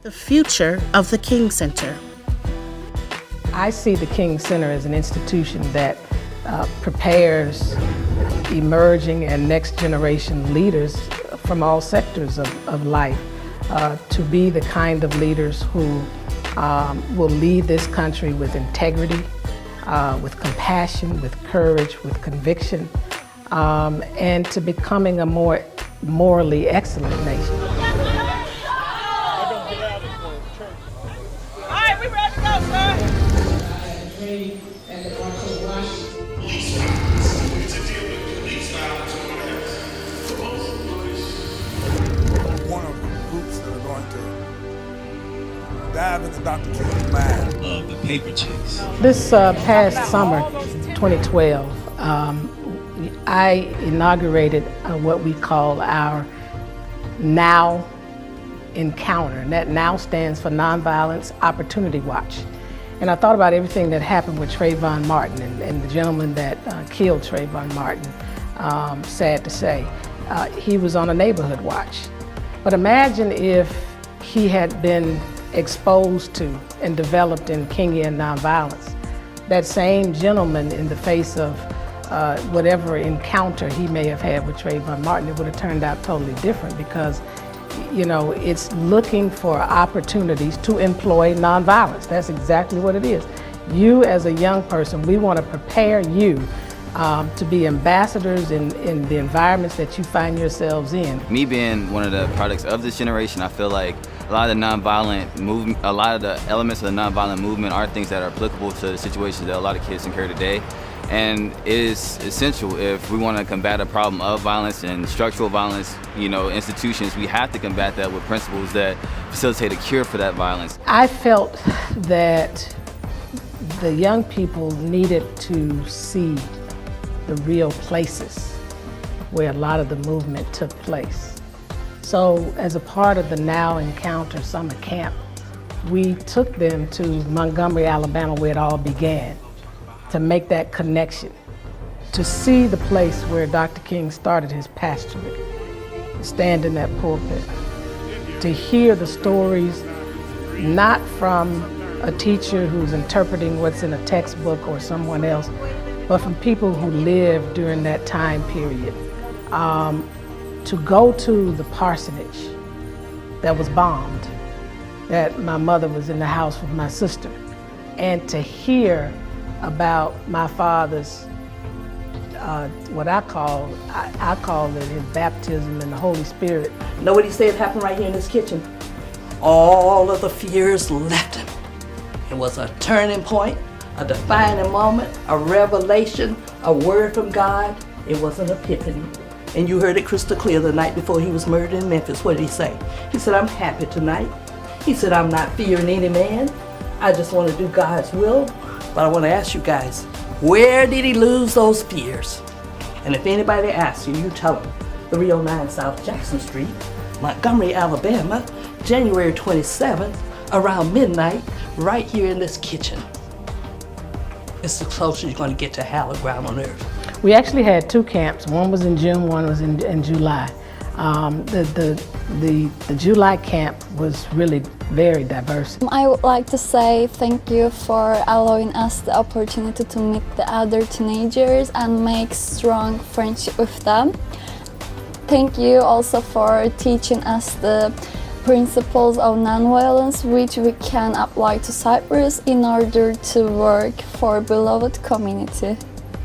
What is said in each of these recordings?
The future of the King Center. I see the King Center as an institution that prepares emerging and next generation leaders from all sectors of life to be the kind of leaders who will lead this country with integrity, with compassion, with courage, with conviction, and to becoming a more morally excellent nation. All right, we ready to go, sir. One of the groups that are going to dive into Dr. King's mind. Of the paper chase. This past summer, 2012, I inaugurated what we call our N.O.W. encounter. And that N.O.W. stands for Nonviolence Opportunity Watch. And I thought about everything that happened with Trayvon Martin and the gentleman that killed Trayvon Martin. Sad to say, he was on a neighborhood watch. But imagine if he had been exposed to and developed in Kingian nonviolence. That same gentleman, in the face of whatever encounter he may have had with Trayvon Martin, it would have turned out totally different, because you know, it's looking for opportunities to employ nonviolence. That's exactly what it is. You as a young person, we want to prepare you to be ambassadors in the environments that you find yourselves in. Me being one of the products of this generation, I feel like a lot of the nonviolent movement, a lot of the elements of the nonviolent movement are things that are applicable to the situations that a lot of kids incur today. And it is essential if we want to combat a problem of violence and structural violence, you know, institutions, we have to combat that with principles that facilitate a cure for that violence. I felt that the young people needed to see the real places where a lot of the movement took place. So as a part of the N.O.W. Encounter Summer Camp, we took them to Montgomery, Alabama, where it all began, to make that connection, to see the place where Dr. King started his pastorate, stand in that pulpit, to hear the stories not from a teacher who's interpreting what's in a textbook or someone else, but from people who lived during that time period. To go to the parsonage that was bombed, that my mother was in the house with my sister, and to hear about my father's, what I call it his baptism in the Holy Spirit. Know what he said happened right here in this kitchen? All of the fears left him. It was a turning point, a defining moment, a revelation, a word from God. It was an epiphany. And you heard it crystal clear the night before he was murdered in Memphis. What did he say? He said, I'm happy tonight. He said, I'm not fearing any man. I just want to do God's will. But I want to ask you guys, where did he lose those fears? And if anybody asks you, you tell them. 309 South Jackson Street, Montgomery, Alabama, January 27th, around midnight, right here in this kitchen. It's the closest you're going to get to hallowed ground on earth. We actually had two camps. One was in June, one was in July. The July camp was really very diverse. I would like to say thank you for allowing us the opportunity to meet the other teenagers and make strong friendship with them. Thank you also for teaching us the principles of nonviolence, which we can apply to Cyprus in order to work for beloved community.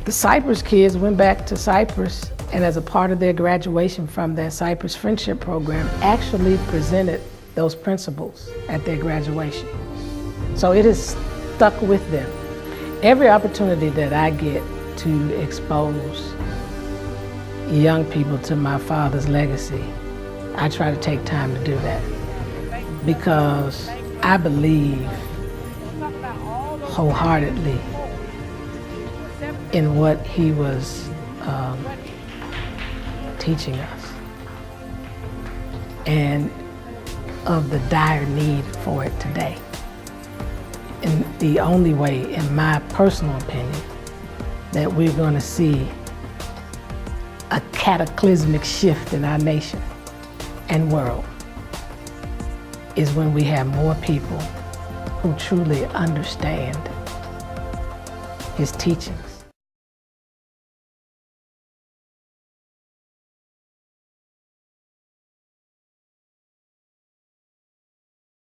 The Cyprus kids went back to Cyprus, and as a part of their graduation from their Cyprus Friendship Program, actually presented those principles at their graduation. So it has stuck with them. Every opportunity that I get to expose young people to my father's legacy, I try to take time to do that, because I believe wholeheartedly in what he was teaching us, and of the dire need for it today. And the only way, in my personal opinion, that we're going to see a cataclysmic shift in our nation and world is when we have more people who truly understand his teachings.